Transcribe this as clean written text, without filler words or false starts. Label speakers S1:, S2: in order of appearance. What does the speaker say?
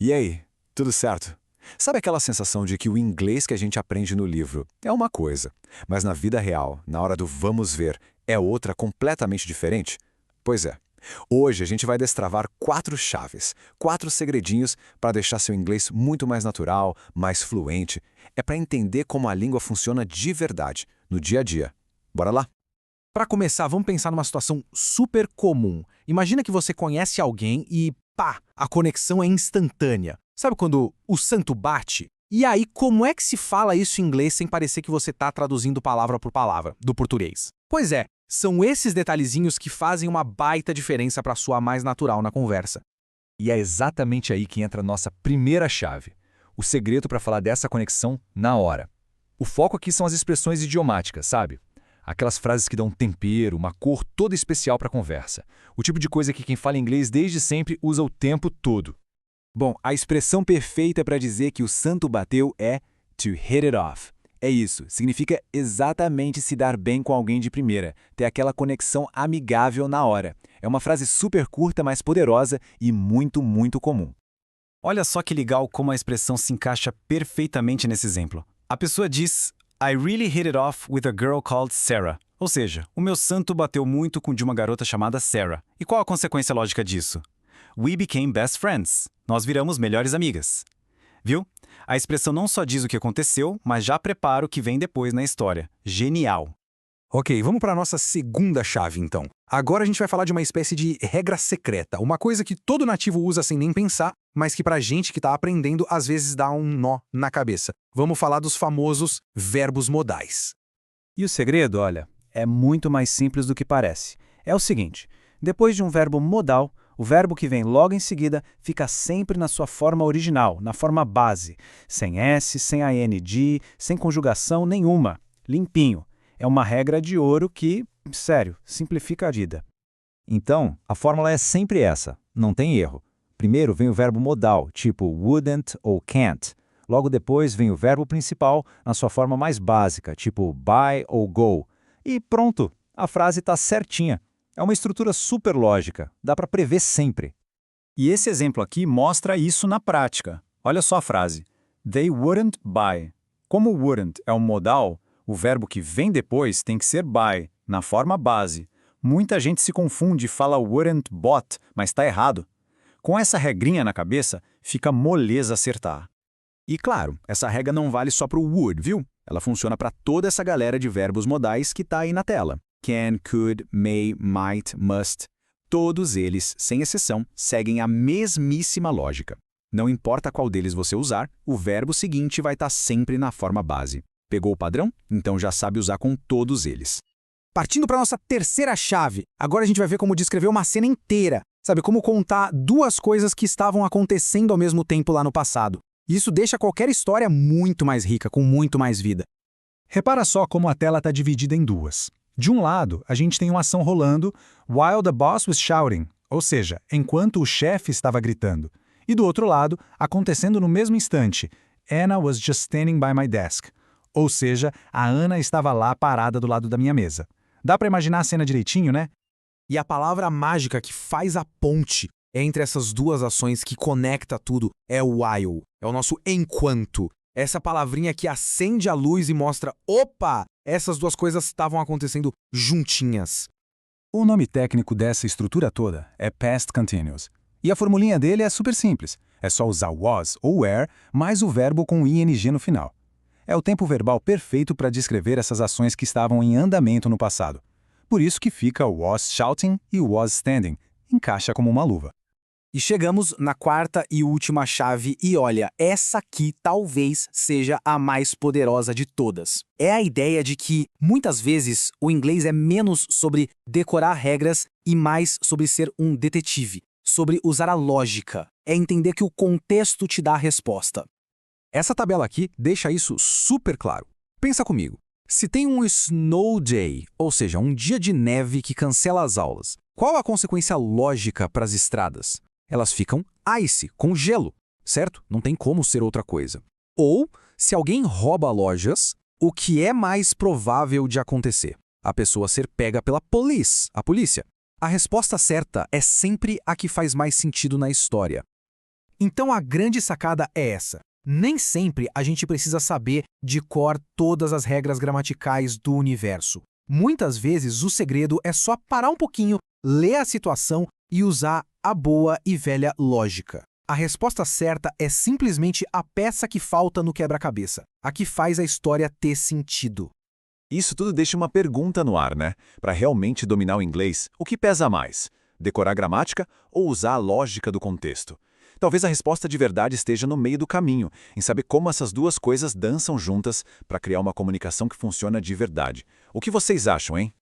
S1: E aí, tudo certo? Sabe aquela sensação de que o inglês que a gente aprende no livro é uma coisa, mas na vida real, na hora do vamos ver, é outra completamente diferente? Pois é. Hoje a gente vai destravar 4 chaves, 4 segredinhos para deixar seu inglês muito mais natural, mais fluente. É para entender como a língua funciona de verdade, no dia a dia. Bora lá?
S2: Para começar, vamos pensar numa situação super comum. Imagina que você conhece alguém e, pá, a conexão é instantânea. Sabe quando o santo bate? E aí, como é que se fala isso em inglês sem parecer que você está traduzindo palavra por palavra, do português? Pois é, são esses detalhezinhos que fazem uma baita diferença para soar mais natural na conversa.
S3: E é exatamente aí que entra a nossa primeira chave. O segredo para falar dessa conexão na hora. O foco aqui são as expressões idiomáticas, sabe? Aquelas frases que dão um tempero, uma cor toda especial para a conversa. O tipo de coisa que quem fala inglês desde sempre usa o tempo todo.
S1: Bom, a expressão perfeita para dizer que o santo bateu é to hit it off. É isso, significa exatamente se dar bem com alguém de primeira, ter aquela conexão amigável na hora. É uma frase super curta, mas poderosa e muito, muito comum.
S4: Olha só que legal como a expressão se encaixa perfeitamente nesse exemplo. A pessoa diz, I really hit it off with a girl called Sarah. Ou seja, o meu santo bateu muito com de uma garota chamada Sarah. E qual a consequência lógica disso? We became best friends. Nós viramos melhores amigas. Viu? A expressão não só diz o que aconteceu, mas já prepara o que vem depois na história. Genial!
S2: Ok, vamos para a nossa segunda chave, então. Agora a gente vai falar de uma espécie de regra secreta, uma coisa que todo nativo usa sem nem pensar, mas que pra gente que tá aprendendo, às vezes dá um nó na cabeça. Vamos falar dos famosos verbos modais.
S5: E o segredo, olha, é muito mais simples do que parece. É o seguinte, depois de um verbo modal, o verbo que vem logo em seguida fica sempre na sua forma original, na forma base, sem S, sem ing, sem conjugação nenhuma, limpinho. É uma regra de ouro que, sério, simplifica a vida.
S3: Então, a fórmula é sempre essa, não tem erro. Primeiro vem o verbo modal, tipo wouldn't ou can't. Logo depois vem o verbo principal na sua forma mais básica, tipo buy ou go. E pronto, a frase está certinha. É uma estrutura super lógica, dá para prever sempre.
S4: E esse exemplo aqui mostra isso na prática. Olha só a frase. They wouldn't buy. Como wouldn't é um modal, o verbo que vem depois tem que ser buy, na forma base. Muita gente se confunde e fala wouldn't bought, mas está errado. Com essa regrinha na cabeça, fica moleza acertar.
S2: E claro, essa regra não vale só para o would, viu? Ela funciona para toda essa galera de verbos modais que está aí na tela. Can, could, may, might, must. Todos eles, sem exceção, seguem a mesmíssima lógica. Não importa qual deles você usar, o verbo seguinte vai estar sempre na forma base. Pegou o padrão? Então já sabe usar com todos eles. Partindo para a nossa terceira chave, agora a gente vai ver como descrever uma cena inteira. Sabe, como contar duas coisas que estavam acontecendo ao mesmo tempo lá no passado. Isso deixa qualquer história muito mais rica, com muito mais vida.
S6: Repara só como a tela está dividida em duas. De um lado, a gente tem uma ação rolando while the boss was shouting, ou seja, enquanto o chefe estava gritando. E do outro lado, acontecendo no mesmo instante, Anna was just standing by my desk, ou seja, a Ana estava lá parada do lado da minha mesa. Dá para imaginar a cena direitinho, né?
S2: E a palavra mágica que faz a ponte entre essas duas ações que conecta tudo é o while, é o nosso enquanto. Essa palavrinha que acende a luz e mostra, opa, essas duas coisas estavam acontecendo juntinhas.
S6: O nome técnico dessa estrutura toda é Past Continuous. E a formulinha dele é super simples. É só usar was ou were mais o verbo com ing no final. É o tempo verbal perfeito para descrever essas ações que estavam em andamento no passado. Por isso que fica was shouting e was standing. Encaixa como uma luva.
S2: E chegamos na quarta e última chave e olha, essa aqui talvez seja a mais poderosa de todas. É a ideia de que, muitas vezes, o inglês é menos sobre decorar regras e mais sobre ser um detetive, sobre usar a lógica. É entender que o contexto te dá a resposta. Essa tabela aqui deixa isso super claro. Pensa comigo. Se tem um snow day, ou seja, um dia de neve que cancela as aulas, qual a consequência lógica para as estradas? Elas ficam ice, com gelo, certo? Não tem como ser outra coisa. Ou, se alguém rouba lojas, o que é mais provável de acontecer? A pessoa ser pega pela a polícia. A resposta certa é sempre a que faz mais sentido na história. Então a grande sacada é essa. Nem sempre a gente precisa saber de cor todas as regras gramaticais do universo. Muitas vezes o segredo é só parar um pouquinho, ler a situação e usar a boa e velha lógica. A resposta certa é simplesmente a peça que falta no quebra-cabeça, a que faz a história ter sentido.
S1: Isso tudo deixa uma pergunta no ar, né? Para realmente dominar o inglês, o que pesa mais? Decorar a gramática ou usar a lógica do contexto? Talvez a resposta de verdade esteja no meio do caminho, em saber como essas duas coisas dançam juntas para criar uma comunicação que funciona de verdade. O que vocês acham, hein?